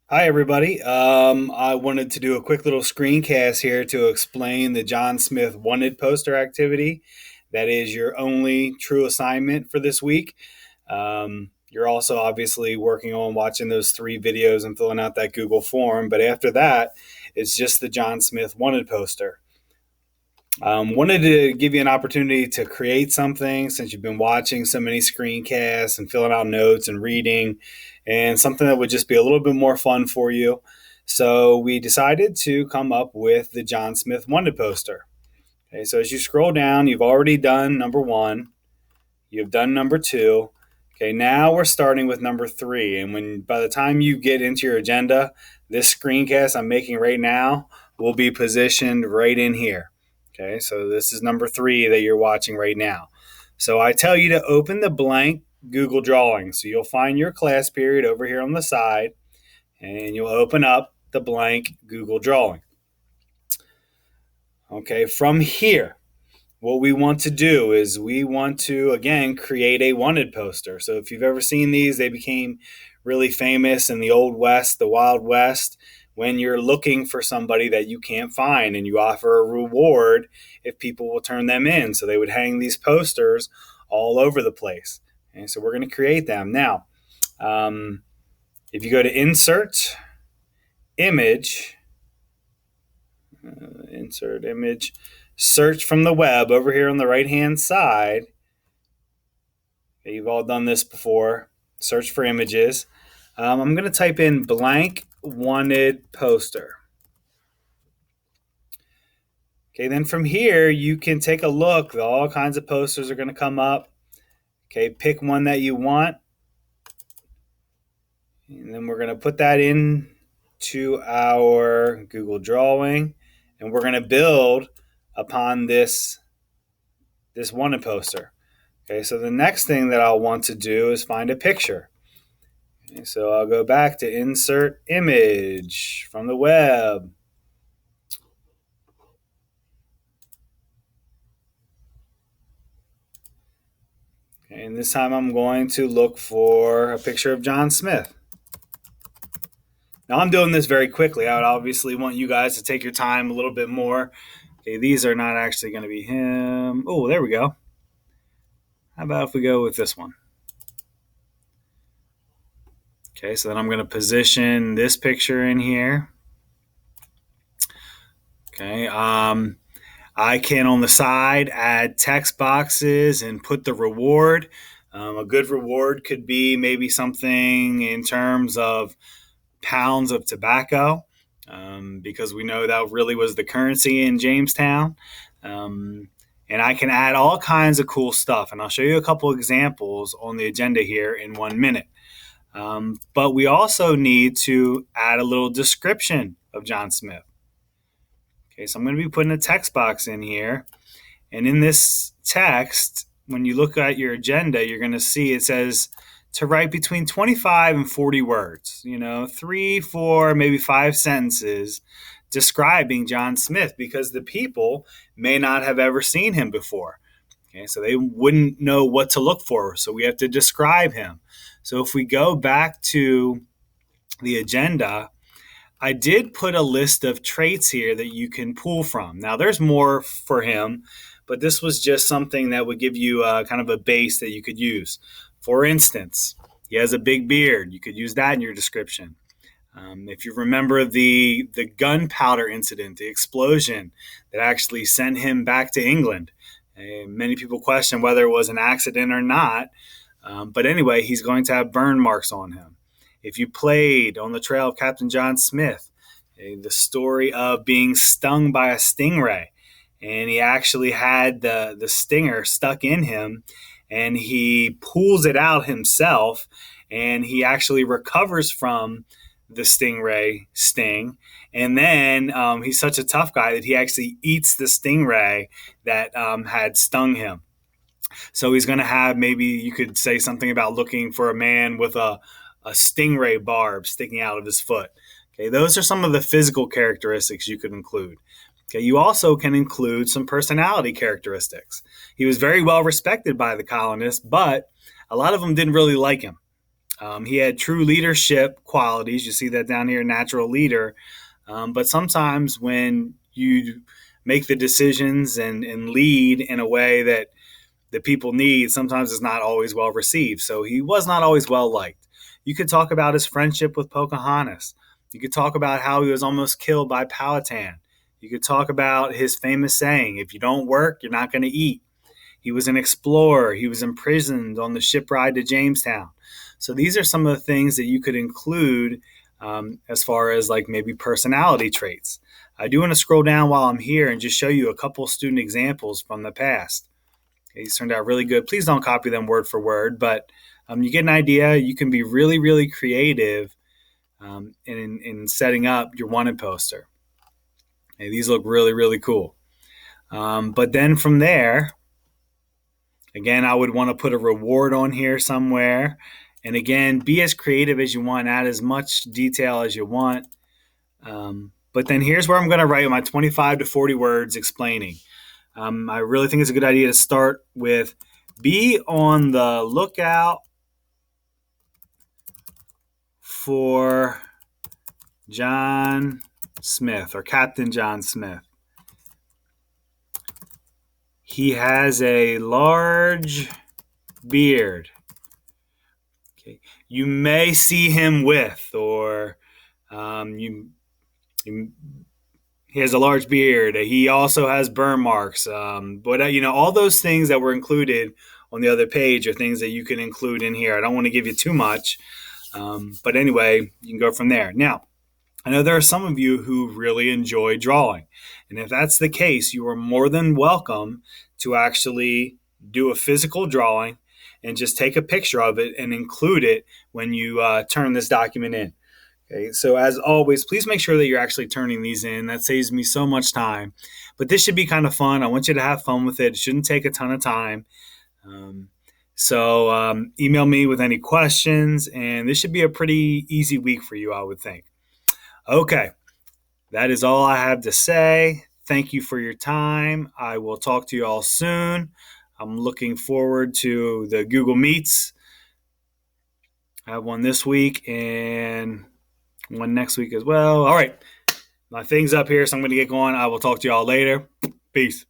Hi, everybody. I wanted to do a quick little screencast here to explain the John Smith wanted poster activity. That is your only true assignment for this week. You're also obviously working on watching those three videos and filling out that Google form. But after that, it's just the John Smith wanted poster. Wanted to give you an opportunity to create something since you've been watching so many screencasts and filling out notes and reading, and something that would just be a little bit more fun for you. So we decided to come up with the John Smith wanted poster. Okay, so as you scroll down, you've already done number one, you've done number two. Okay, now we're starting with number three. And when by the time you get into your agenda, this screencast I'm making right now will be positioned right in here. Okay, so this is number three that you're watching right now. So I tell you to open the blank Google Drawing. So you'll find your class period over here on the side, and you'll open up the blank Google Drawing. Okay, from here, what we want to do is we want to, again, create a wanted poster. So if you've ever seen these, they became really famous in the Old West, the Wild West, when you're looking for somebody that you can't find and you offer a reward if people will turn them in. So they would hang these posters all over the place. And so we're going to create them. Now, if you go to Insert, Image, Insert Image, search from the web over here on the right hand side. Okay, you've all done this before. Search for images. I'm going to type in blank wanted poster. Okay, then from here, you can take a look. All kinds of posters are going to come up. Okay, pick one that you want. And then we're going to put that in to our Google Drawing. And we're going to build upon this wanted poster. Okay, so the next thing that I'll want to do is find a picture. Okay, so I'll go back to Insert Image from the web. Okay, and this time I'm going to look for a picture of John Smith. Now I'm doing this very quickly. I would obviously want you guys to take your time a little bit more. Okay, these are not actually going to be him. Oh, there we go. How about if we go with this one? Okay, so then I'm going to position this picture in here. Okay, I can on the side add text boxes and put the reward. A good reward could be maybe something in terms of pounds of tobacco, because we know that really was the currency in Jamestown. And I can add all kinds of cool stuff. And I'll show you a couple examples on the agenda here in 1 minute. But we also need to add a little description of John Smith. Okay, so I'm going to be putting a text box in here. And in this text, when you look at your agenda, you're going to see it says to write between 25 and 40 words, 3, 4, maybe 5 sentences describing John Smith, because the people may not have ever seen him before. Okay, so they wouldn't know what to look for. So we have to describe him. So if we go back to the agenda, I did put a list of traits here that you can pull from. Now, there's more for him, but this was just something that would give you kind of a base that you could use. For instance, he has a big beard. You could use that in your description. If you remember the gunpowder incident, the explosion that actually sent him back to England, many people question whether it was an accident or not. But anyway, he's going to have burn marks on him. If you played on the trail of Captain John Smith, the story of being stung by a stingray, and he actually had the stinger stuck in him, and he pulls it out himself, and he actually recovers from the stingray sting. And then he's such a tough guy that he actually eats the stingray that had stung him. So he's going to have, maybe you could say something about looking for a man with a stingray barb sticking out of his foot. Okay, those are some of the physical characteristics you could include. Okay, you also can include some personality characteristics. He was very well respected by the colonists, but a lot of them didn't really like him. He had true leadership qualities. You see that down here, natural leader. But sometimes when you make the decisions and lead in a way that the people need, sometimes it's not always well received. So he was not always well liked. You could talk about his friendship with Pocahontas. You could talk about how he was almost killed by Powhatan. You could talk about his famous saying, if you don't work, you're not going to eat. He was an explorer. He was imprisoned on the ship ride to Jamestown. So these are some of the things that you could include as far as like maybe personality traits. I do want to scroll down while I'm here and just show you a couple student examples from the past. These turned out really good. Please don't copy them word for word, but you get an idea. You can be really, really creative in setting up your wanted poster. Okay, these look really, really cool. But then from there, again, I would want to put a reward on here somewhere. And again, be as creative as you want, add as much detail as you want. But then here's where I'm going to write my 25 to 40 words explaining. I really think it's a good idea to start with be on the lookout for John Smith or Captain John Smith. He has a large beard. Okay. You may see him with, or he has a large beard. He also has burn marks. But all those things that were included on the other page are things that you can include in here. I don't want to give you too much, but anyway, you can go from there. Now, I know there are some of you who really enjoy drawing. And if that's the case, you are more than welcome to actually do a physical drawing and just take a picture of it and include it when you turn this document in. Okay, so as always, please make sure that you're actually turning these in. That saves me so much time. But this should be kind of fun. I want you to have fun with it. It shouldn't take a ton of time. So email me with any questions, and this should be a pretty easy week for you, I would think. Okay, that is all I have to say. Thank you for your time. I will talk to you all soon. I'm looking forward to the Google Meets. I have one this week and one next week as well. All right, my thing's up here, so I'm going to get going. I will talk to you all later. Peace.